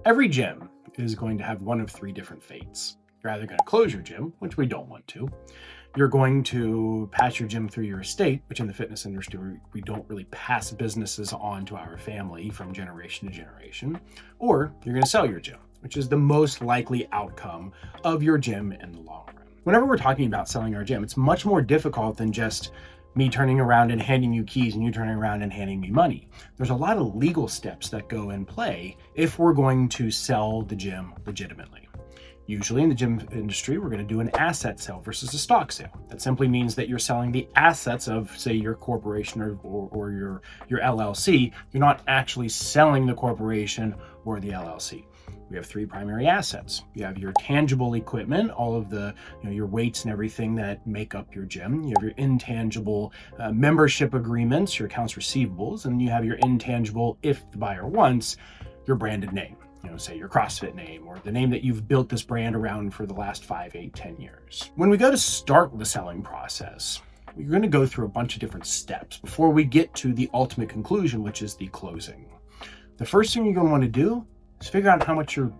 Every gym is going to have one of three different fates. You're either going to close your gym, which we don't want to. You're going to pass your gym through your estate, which in the fitness industry, we don't really pass businesses on to our family from generation to generation. Or you're going to sell your gym, which is the most likely outcome of your gym in the long run. Whenever we're talking about selling our gym, it's much more difficult than just me turning around and handing you keys and you turning around and handing me money. There's a lot of legal steps that go in play if we're going to sell the gym legitimately. Usually in the gym industry, we're going to do an asset sale versus a stock sale. That simply means that you're selling the assets of, say, your corporation or your LLC. You're not actually selling the corporation or the LLC. We have three primary assets. You have your tangible equipment, all of the, your weights and everything that make up your gym. You have your intangible membership agreements, your accounts receivables, and you have your intangible, if the buyer wants, your branded name. Say your CrossFit name or the name that you've built this brand around for the last 5, 8, 10 years. When we go to start the selling process, we're going to go through a bunch of different steps before we get to the ultimate conclusion, which is the closing. The first thing you're going to want to do is figure out how much your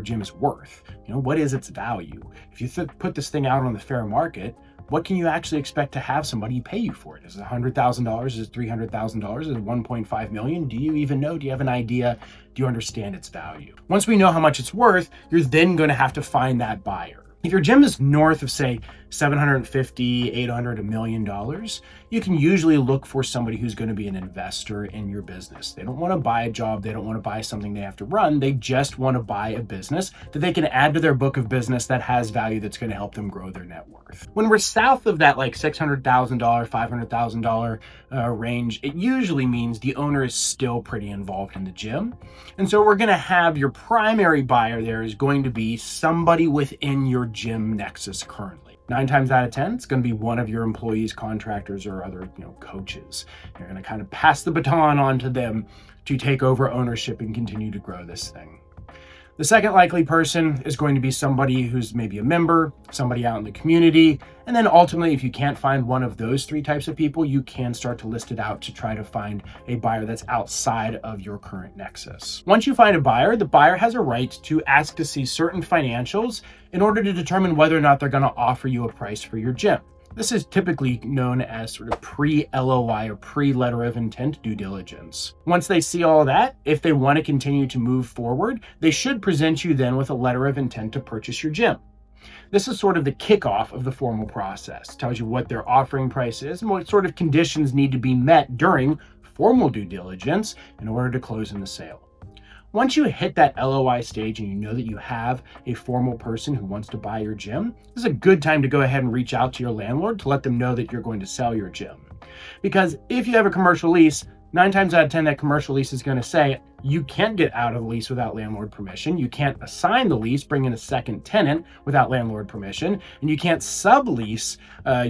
gym is worth. What is its value? If you put this thing out on the fair market, what can you actually expect to have somebody pay you for it? Is it $100,000? Is it $300,000? Is it $1.5 million? Do you even know? Do you have an idea? Do you understand its value? Once we know how much it's worth, you're then going to have to find that buyer. If your gym is north of, say, $750,000, $800,000, $1 million, you can usually look for somebody who's going to be an investor in your business. They don't want to buy a job. They don't want to buy something they have to run. They just want to buy a business that they can add to their book of business that has value that's going to help them grow their net worth. When we're south of that, like $600,000, $500,000 range, it usually means the owner is still pretty involved in the gym. And so we're going to have your primary buyer there is going to be somebody within your gym nexus currently. 9 times out of 10, it's going to be one of your employees, contractors, or other coaches. You're going to kind of pass the baton on to them to take over ownership and continue to grow this thing. The second likely person is going to be somebody who's maybe a member, somebody out in the community, and then ultimately, if you can't find one of those three types of people, you can start to list it out to try to find a buyer that's outside of your current nexus. Once you find a buyer, the buyer has a right to ask to see certain financials in order to determine whether or not they're going to offer you a price for your gym. This is typically known as sort of pre-LOI or pre-letter of intent due diligence. Once they see all that, if they want to continue to move forward, they should present you then with a letter of intent to purchase your gym. This is sort of the kickoff of the formal process. It tells you what their offering price is and what sort of conditions need to be met during formal due diligence in order to close in the sale. Once you hit that LOI stage and you know that you have a formal person who wants to buy your gym, this is a good time to go ahead and reach out to your landlord to let them know that you're going to sell your gym. Because if you have a commercial lease, 9 times out of 10, that commercial lease is going to say you can't get out of the lease without landlord permission. You can't assign the lease, bring in a second tenant without landlord permission, and you can't sublease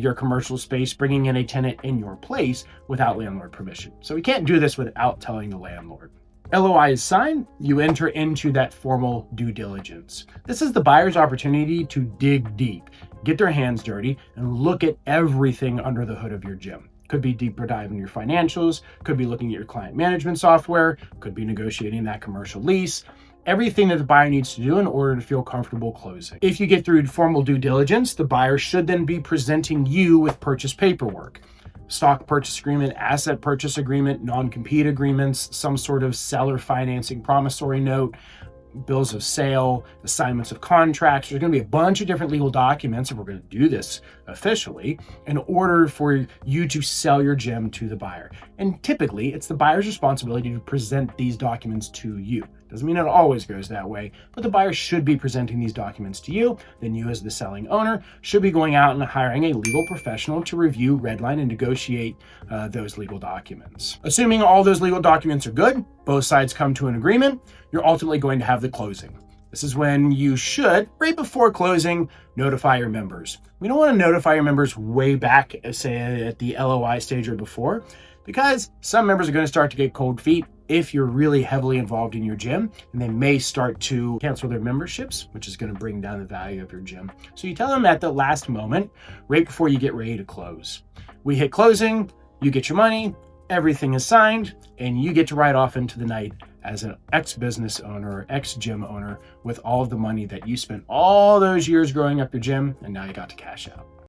your commercial space, bringing in a tenant in your place without landlord permission. So we can't do this without telling the landlord. LOI is signed, you enter into that formal due diligence. This is the buyer's opportunity to dig deep, get their hands dirty, and look at everything under the hood of your gym. Could be deeper dive in your financials, could be looking at your client management software, could be negotiating that commercial lease, everything that the buyer needs to do in order to feel comfortable closing. If you get through formal due diligence, the buyer should then be presenting you with purchase paperwork. Stock purchase agreement, asset purchase agreement, non-compete agreements, some sort of seller financing promissory note, bills of sale, assignments of contracts. There's going to be a bunch of different legal documents if we're going to do this officially in order for you to sell your gym to the buyer. And typically, it's the buyer's responsibility to present these documents to you. Doesn't mean it always goes that way, but the buyer should be presenting these documents to you. Then you as the selling owner should be going out and hiring a legal professional to review, redline, and negotiate those legal documents. Assuming all those legal documents are good, both sides come to an agreement, you're ultimately going to have the closing. This is when you should, right before closing, notify your members. We don't want to notify your members way back, say at the LOI stage or before, because some members are going to start to get cold feet if you're really heavily involved in your gym, and they may start to cancel their memberships, which is going to bring down the value of your gym. So you tell them at the last moment, right before you get ready to close. We hit closing, you get your money, everything is signed, and you get to ride off into the night as an ex-business owner or ex-gym owner with all of the money that you spent all those years growing up your gym, and now you got to cash out.